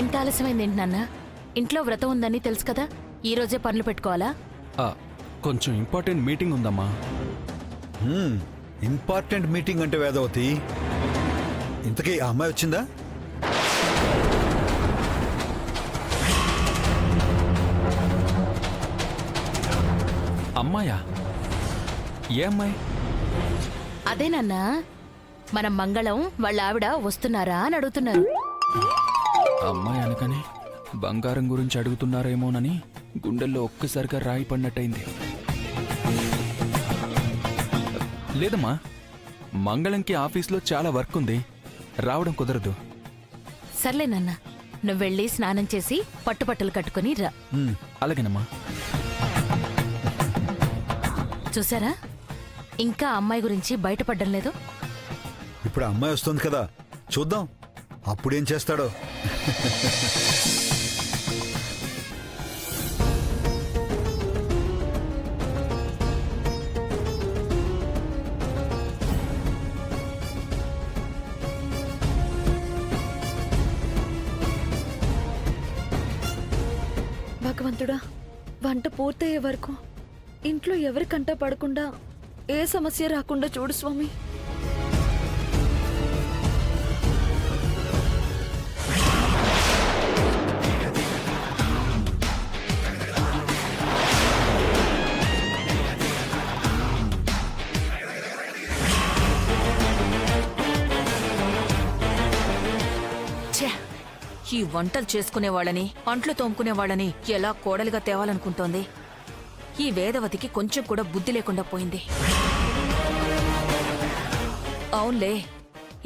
ఇంత ఆలస్యమైందేంటి నాన్న? ఇంట్లో వ్రతం ఉందని తెలుసు కదా, ఈ రోజే పనులు పెట్టుకోవాలా? కొంచెం ఇంపార్టెంట్ మీటింగ్ ఉందమ్మా. ఇంపార్టెంట్ మీటింగ్ అంటే వేదవతి, ఇంతకీ ఆ అమ్మాయి వచ్చిందా? అమ్మాయా? ఏ అమ్మాయి? అదే నాన్న, మన మంగళం వాళ్ళ ఆవిడ వస్తున్నారా అని అడుగుతున్నారు. అమ్మాయి అనకని బంగారం గురించి అడుగుతున్నారేమోనని గుండెల్లో ఒక్కసారిగా రాయి పడినట్టయింది. లేదమ్మా, మంగళంకి ఆఫీస్లో చాలా వర్క్ ఉంది, రావడం కుదరదు. సర్లే నాన్న, నువ్వు వెళ్ళి స్నానం చేసి పట్టుబట్టలు కట్టుకుని రా. అలాగేనమ్మా. చూసారా, ఇంకా అమ్మాయి గురించి బయటపడ్డం లేదు. ఇప్పుడు ఆ అమ్మాయి వస్తుంది కదా, చూద్దాం అప్పుడేం చేస్తాడో. భగవంతుడా, వంట పూర్తయ్యే వరకు ఇంట్లో ఎవరి కంట పడకుండా ఏ సమస్య రాకుండా చూడు స్వామి. ఈ వంటలు చేసుకునే వాళ్ళని, అంట్లు తోముకునే వాళ్ళని ఎలా కోడలిగా తేవాలనుకుంటోంది. ఈ వేదవతికి కొంచెం కూడా బుద్ధి లేకుండా పోయింది. అవునులే,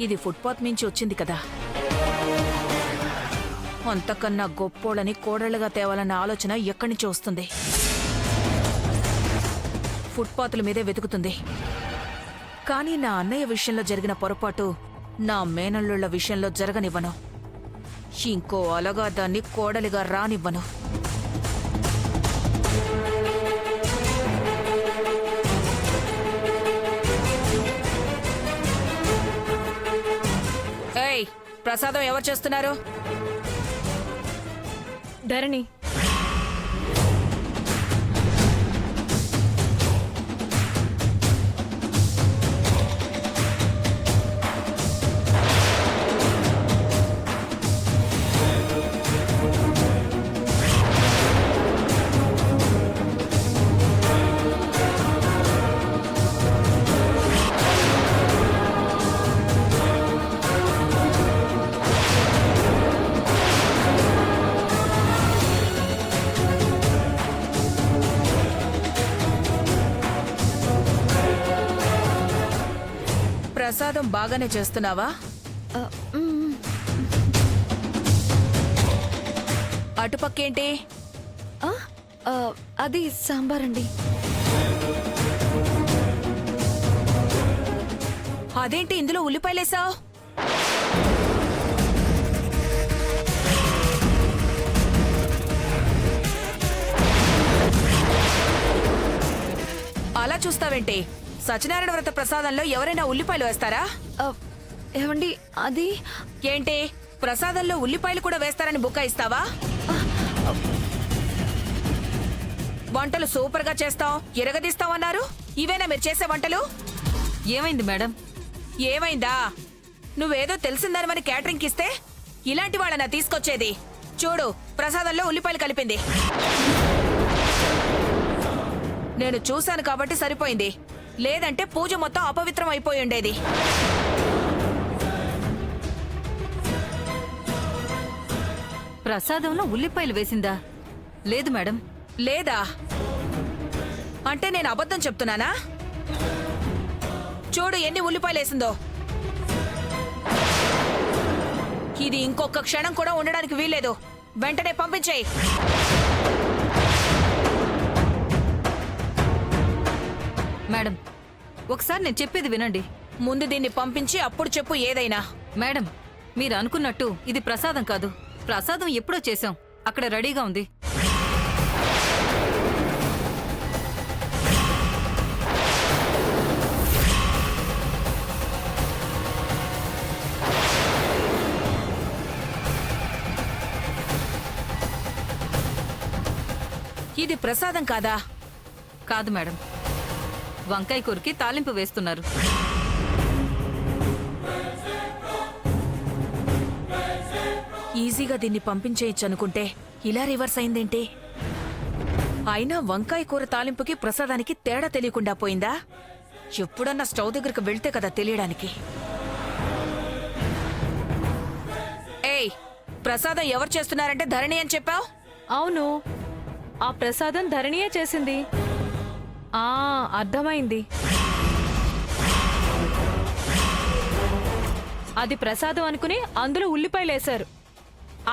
ఇది ఫుట్పాత్ నుంచి వచ్చింది కదా, అంతకన్నా గొప్పోళ్ళని కోడళ్ళగా తేవాలన్న ఆలోచన ఎక్కడి నుంచి వస్తుంది? ఫుట్పాత్ల మీదే వెతుకుతుంది. కానీ నా అన్నయ్య విషయంలో జరిగిన పొరపాటు నా మేనల్లుళ్ల విషయంలో జరగనివ్వను. ఇంకో అలగా దాన్ని కోడలిగా రానివ్వను. ఏయ్, ప్రసాదం ఎవరు చేస్తున్నారు? ధరణి. ప్రసాదం బాగానే చేస్తున్నావా? అటుపక్కేంటి? అది సాంబార్ అండి. అదేంటి ఇందులో ఉల్లిపాయలేసావు? అలా చూస్తావేంటి? సత్యనారాయణ వ్రత ప్రసాదంలో ఎవరైనా ఉల్లిపాయలు వేస్తారా? ఏమండి, అది ఏంటి, ప్రసాదంలో ఉల్లిపాయలు కూడా వేస్తారని బుకాయిస్తావా? వంటలు సూపర్ గా చేస్తాం, ఎరగదీస్తామన్నారు. ఇవేనా మీరు చేసే వంటలు? ఏమైంది మేడం? ఏమైందా? నువ్వేదో తెలిసిందనమని క్యాటరింగ్ ఇస్తే ఇలాంటి వాళ్ళనా తీసుకొచ్చేది? చూడు, ప్రసాదంలో ఉల్లిపాయలు కలిపింది. నేను చూశాను కాబట్టి సరిపోయింది, లేదంటే పూజ మొత్తం అపవిత్రం అయిపోయి ఉండేది. ప్రసాదంలో ఉల్లిపాయలు వేసిందా? లేదు మేడం. లేదా అంటే నేను అబద్ధం చెప్తున్నానా? చూడు ఎన్ని ఉల్లిపాయలు వేసిందో. ఇది ఇంకొక క్షణం కూడా ఉండడానికి వీల్లేదు. వెంటనే పంపించేయి. మేడం, ఒకసారి నేను చెప్పేది వినండి. ముందు దీన్ని పంపించి అప్పుడు చెప్పు ఏదైనా. మేడం, మీరు అనుకున్నట్టు ఇది ప్రసాదం కాదు. ప్రసాదం ఎప్పుడో చేశాం, అక్కడ రెడీగా ఉంది. ఇది ప్రసాదం కాదా? కాదు మేడం, వంకాయ కూరకి తాలింపు వేస్తున్నారు. ఈజీగా దీన్ని పంపించేయచ్చు అనుకుంటే ఇలా రివర్స్ అయిందేంటి? అయినా వంకాయ కూర తాలింపుకి ప్రసాదానికి తేడా తెలియకుండా పోయిందా? ఎప్పుడన్నా స్టవ్ దగ్గరకు వెళ్తే కదా తెలియడానికి. ఏయ్, ప్రసాదం ఎవరు చేస్తున్నారంటే ధరణి అని చెప్పావు? అవును, ఆ ప్రసాదం ధరణియే చేసింది. అర్థమైంది. అది ప్రసాదం అనుకుని అందులో ఉల్లిపాయలు వేశారు.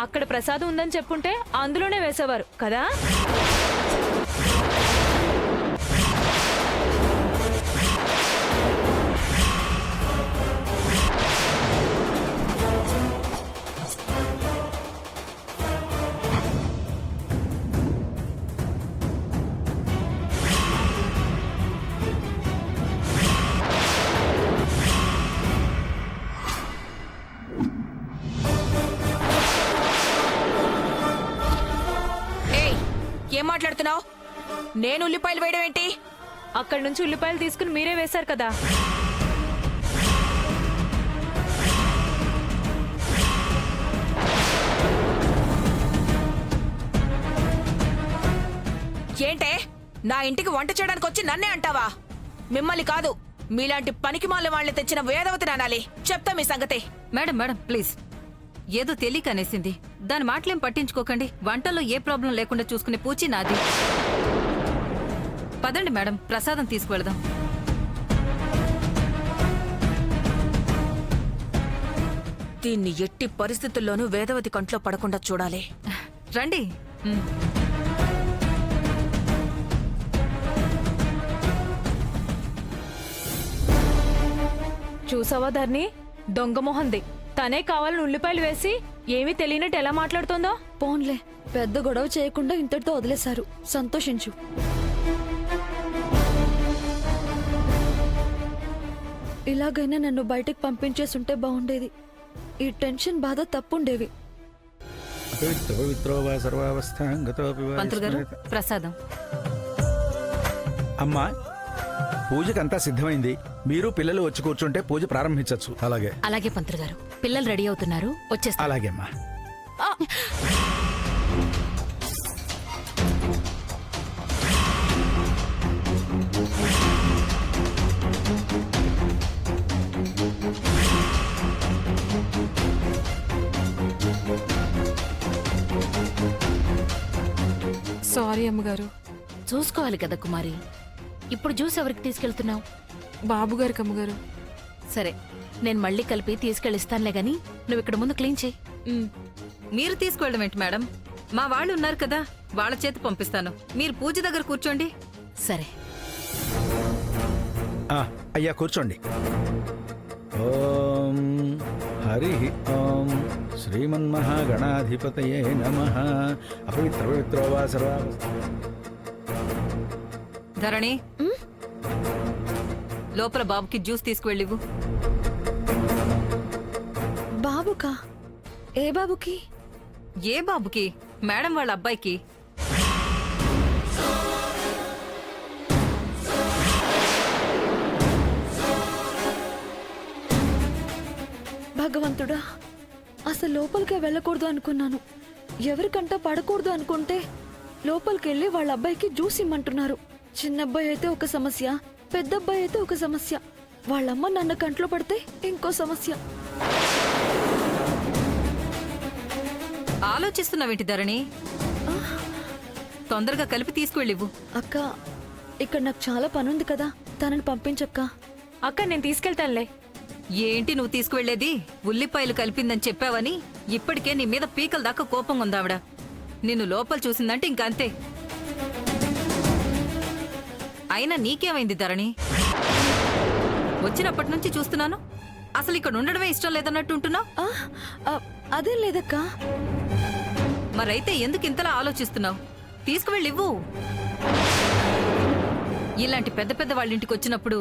అక్కడ ప్రసాదం ఉందని చెప్పుంటే అందులోనే వేసేవారు కదా. ఏయ్, ఏం మాట్లాడుతున్నావు? నేను ఉల్లిపాయలు వేయడం ఏంటి? అక్కడి నుంచి ఉల్లిపాయలు తీసుకుని మీరే వేశారు కదా. ఏంటే, నా ఇంటికి వంట చేయడానికి వచ్చి నన్నే అంటావా? మిమ్మల్ని కాదు, మీలాంటి పనికి మాలిన వాళ్ళని తెచ్చిన వేదవతిని అనాలి. చెప్తా మీ సంగతి. మేడం మేడం ప్లీజ్, ఏదో తెలియక అనేసింది. దాని మాటలేం పట్టించుకోకండి. వంటల్లో ఏ ప్రాబ్లం లేకుండా చూసుకునే పూచి నాది. పదండి మేడం, ప్రసాదం తీసుకువెళదాం. దీన్ని ఎట్టి పరిస్థితుల్లోనూ వేదవతి కంట్లో పడకుండా చూడాలి. రండి. ఉమ్. చూసావా ధరణి, దొంగ మొహంది. తనే కావాలని ఉల్లిపాయలు వేసి ఏమీ తెలియనట్టు ఎలా మాట్లాడుతోందో. పోన్లే, పెద్ద గొడవ చేయకుండా ఇంతటితో వదిలేశారు. సంతోషించు. ఇలాగైనా నన్ను బయటకు పంపించేసుంటే బాగుండేది. ఈ టెన్షన్ బాధ తప్పుండేవి. పంతులు గారు, ప్రసాదం. అమ్మా, పూజకంతా సిద్ధమైంది. మీరు పిల్లలు వచ్చి కూర్చుంటే పూజ ప్రారంభించవచ్చు. అలాగే. అలాగే పంతులు గారు, పిల్లలు రెడీ అవుతున్నారు, వచ్చేస్తారు. అలాగే అమ్మా. సారీ అమ్మగారు. చూసుకోవాలి కదా కుమారి. ఇప్పుడు జ్యూస్ ఎవరికి తీసుకెళ్తున్నావు? బాబుగారికి అమ్మగారు. సరే, నేను మళ్ళీ కలిపి తీసుకెళ్ళిస్తానులే గాని నువ్వు ఇక్కడ ముందు క్లీన్ చేయి. మీరు తీసుకువెళ్ళడం ఏంటి మేడం? మా వాళ్ళు ఉన్నారు కదా, వాళ్ళ చేతి పంపిస్తాను. మీరు పూజ దగ్గర కూర్చోండి. సరే. అయ్యా కూర్చోండి. ఓం హరి ఓం శ్రీమన్మహాగణాధిపతయే నమః. అపవిత్ర పవిత్రో వా సర్వావస్థ. ధరణి, లోపల బాబుకి జ్యూస్ తీసుకువెళ్ళివు. బాబుకా? ఏ బాబుకి? ఏ బాబుకి? మేడం వాళ్ళ అబ్బాయికి. భగవంతుడా, అసలు లోపలికే వెళ్ళకూడదు అనుకున్నాను. ఎవరికంట పడకూడదు అనుకుంటే లోపలికెళ్ళి వాళ్ళ అబ్బాయికి జ్యూస్ ఇమ్మంటున్నారు. చిన్నబ్బాయి అయితే ఒక సమస్య, పెద్దబ్బాయి అయితే ఒక సమస్య. వాళ్ళమ్మ నన్ను కంట్లో పడితే ఇంకో సమస్య. ఆలోచిస్తున్నావేంటి ధరణి? తొందరగా కలిపి తీసుకువెళ్ళివు. అక్క, ఇక్కడ నాకు చాలా పనుంది కదా, తనని పంపించక్క. అక్క, నేను తీసుకెళ్తానులే. ఏంటి నువ్వు తీసుకువెళ్లేది? ఉల్లిపాయలు కలిపిందని చెప్పావని ఇప్పటికే నీ మీద పీకల దాకా కోపం ఉందావిడ. నిన్ను లోపల చూసిందంటే ఇంకంతే. అయినా నీకేమైంది ధరణి? వచ్చినప్పటి నుంచి చూస్తున్నాను, అసలు ఇక్కడ ఉండడమే ఇష్టం లేదన్నట్టు ఉంటున్నావు. అదేం లేదక్క. మరైతే ఎందుకు ఇంతలా ఆలోచిస్తున్నావు? తీసుకువెళ్ళివ్వు. ఇలాంటి పెద్ద పెద్ద వాళ్ళ ఇంటికి వచ్చినప్పుడు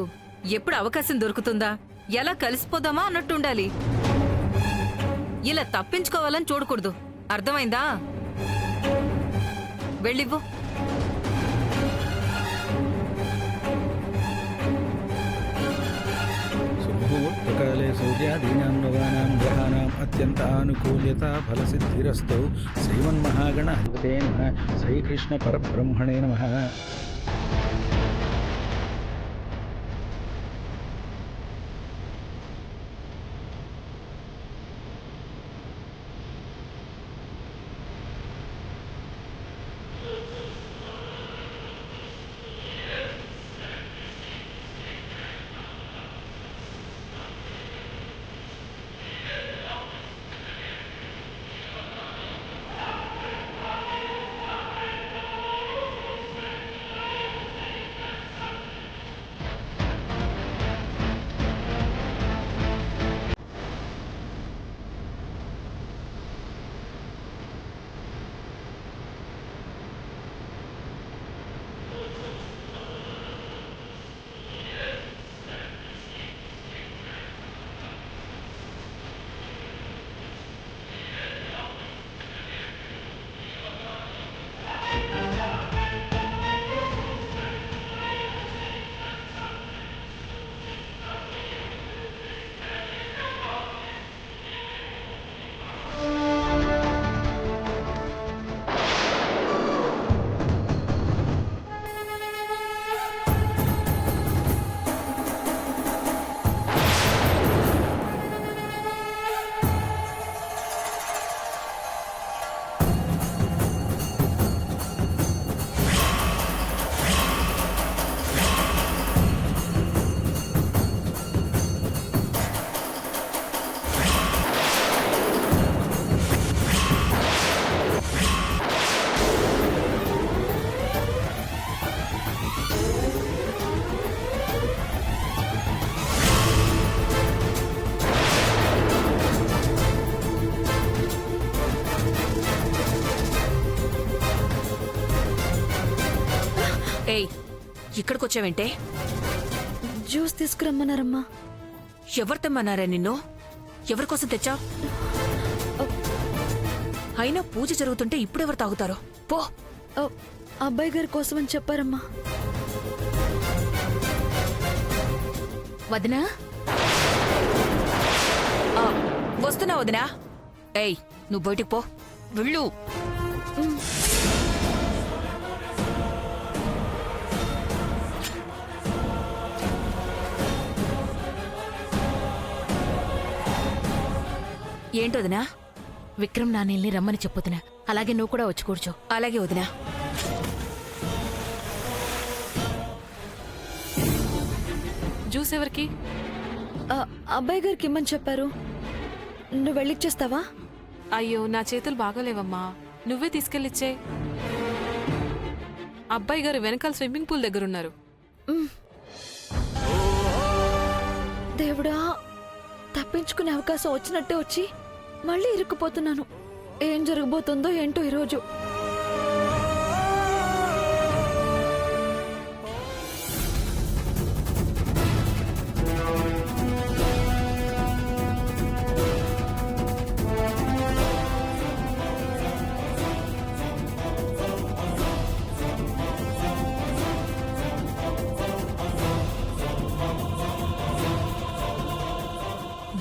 ఎప్పుడు అవకాశం దొరుకుతుందా, ఎలా కలిసిపోదామా అన్నట్టు ఉండాలి. ఇలా తప్పించుకోవాలని చూడకూడదు, అర్థమైందా? వెళ్ళివ్వు. శౌర్యాదీనాం నవానాం గ్రహాణాం అత్యంతానుకూల్యత ఫలసిద్ధిరస్తౌ శ్రీమన్మహాగణ అధిపతే నమః శ్రీకృష్ణ పరబ్రహ్మణే నమః. ఏయ్, ఇక్కడికొచ్చావేంటే? జ్యూస్ తీసుకురమ్మన్నారమ్మా. ఎవరు తెమ్మన్నారా నిన్ను? ఎవరి కోసం తెచ్చావు? అయినా పూజ జరుగుతుంటే ఇప్పుడెవరు తాగుతారు? పో. అబ్బాయి గారి కోసం అని చెప్పారమ్మా. వదినా వస్తున్నా వదినా. ఏయ్, నువ్వు బయటికి పో. వెళ్ళు. ఏంటి వదినా? విక్రమ్ నాన్నల్ని రమ్మని చెప్పుతున్నా. అలాగే నువ్వు కూడా వచ్చి కూర్చో. అలాగే వదినా. జ్యూస్ ఎవరికి? అబ్బాయి గారికి ఇమ్మని చెప్పారు. నువ్వు వెళ్ళిచ్చేస్తావా? అయ్యో, నా చేతులు బాగోలేవమ్మా. నువ్వే తీసుకెళ్ళిచ్చే. అబ్బాయి గారు వెనకాల స్విమ్మింగ్ పూల్ దగ్గర ఉన్నారు. దేవుడా, తప్పించుకునే అవకాశం వచ్చినట్టే వచ్చి మళ్ళీ ఇరుక్కుపోతున్నాను. ఏం జరగబోతుందో ఏంటో ఈరోజు.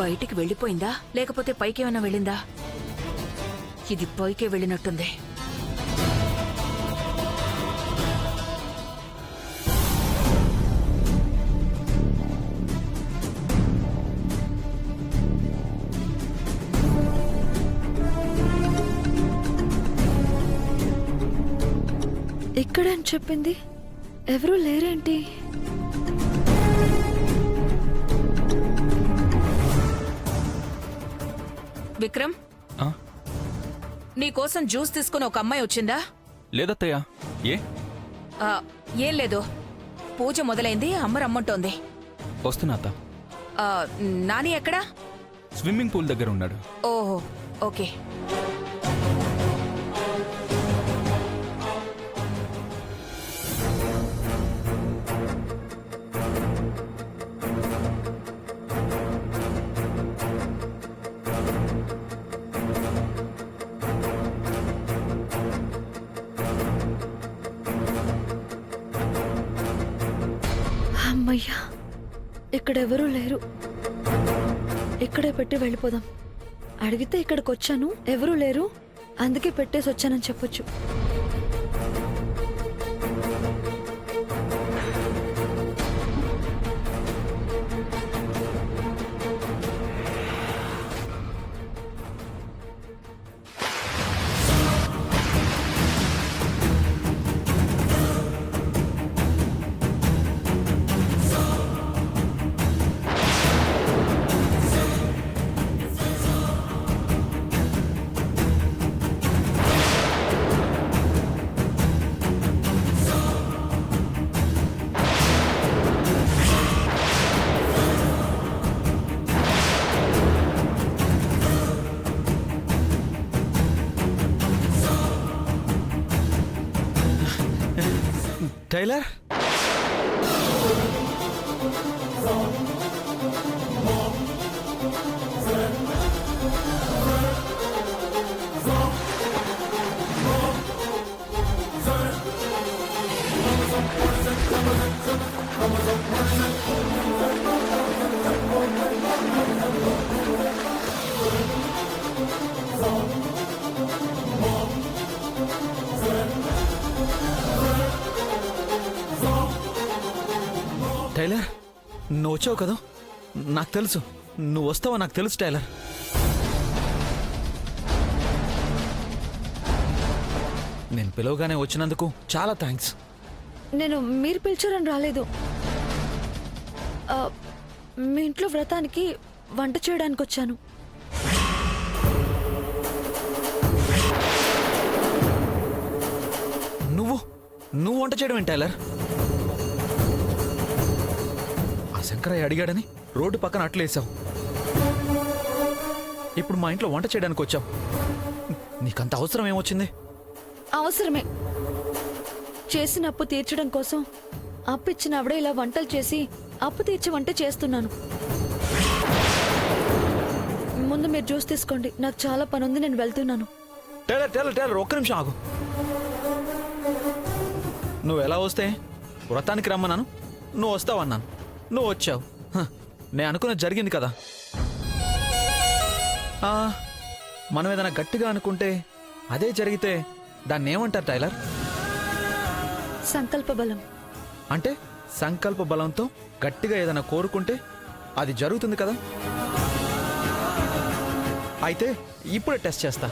బయటికి వెళ్ళిపోయిందా లేకపోతే పైకేమైనా వెళ్ళిందా? ఇది పైకే వెళ్ళినట్టుంది. ఎక్కడని చెప్పింది? ఎవరూ లేరేంటి? విక్రమ్, ఆ? నీకోసం జ్యూస్ తీసుకుని ఒక అమ్మాయి వచ్చిందా? లేదత్తయ్యా. ఏ? ఏం లేదు. పూజ మొదలైంది, అమ్మ రమ్మంటోంది. వస్తున్నా అత్త. నాని ఎక్కడా? స్విమ్మింగ్ పూల్ దగ్గర ఉన్నాడు. ఓహో, ఓకే. అమ్మయ్యా, ఇక్కడెవరూ లేరు. ఇక్కడే పెట్టి వెళ్ళిపోదాం. అడిగితే ఇక్కడికి వచ్చాను, ఎవరూ లేరు, అందుకే పెట్టేసి వచ్చానని చెప్పొచ్చు. టైలర్, టైలర్, నువ్వు వచ్చావు కదా, నాకు తెలుసు నువ్వు వస్తావో నాకు తెలుసు టైలర్. నేను పిలవగానే వచ్చినందుకు చాలా థ్యాంక్స్. నేను మీరు పిలిచారని రాలేదు. మీ ఇంట్లో వ్రతానికి వంట చేయడానికి వచ్చాను. నువ్వు వంట చేయడం ఏంటి టైలర్? ఆ శంకరయ్య అడిగాడని రోడ్డు పక్కన అట్లేసావు. ఇప్పుడు మా ఇంట్లో వంట చేయడానికి వచ్చావు. నీకంత అవసరం ఏమొచ్చింది? అవసరమే. చేసిన అప్పు తీర్చడం కోసం అప్పు ఇచ్చిన ఆవిడ ఇలా వంటలు చేసి అప్పు తీర్చి వంట చేస్తున్నాను. ముందు మీరు జ్యూస్ తీసుకోండి, నాకు చాలా పని ఉంది, నేను వెళ్తున్నాను. టైలర్ టైలర్ టైలర్ ఒక్క నిమిషం ఆగు. నువ్వు ఎలా వస్తే వ్రతానికి రమ్మన్నాను, నువ్వు వస్తావన్నాను, నువ్వు వచ్చావు. నేను అనుకున్నది జరిగింది కదా. మనం ఏదైనా గట్టిగా అనుకుంటే అదే జరిగితే దాన్ని ఏమంటారు టైలర్? సంకల్ప బలం. అంటే సంకల్ప బలంతో గట్టిగా ఏదైనా కోరుకుంటే అది జరుగుతుంది కదా. అయితే ఇప్పుడే టెస్ట్ చేస్తా.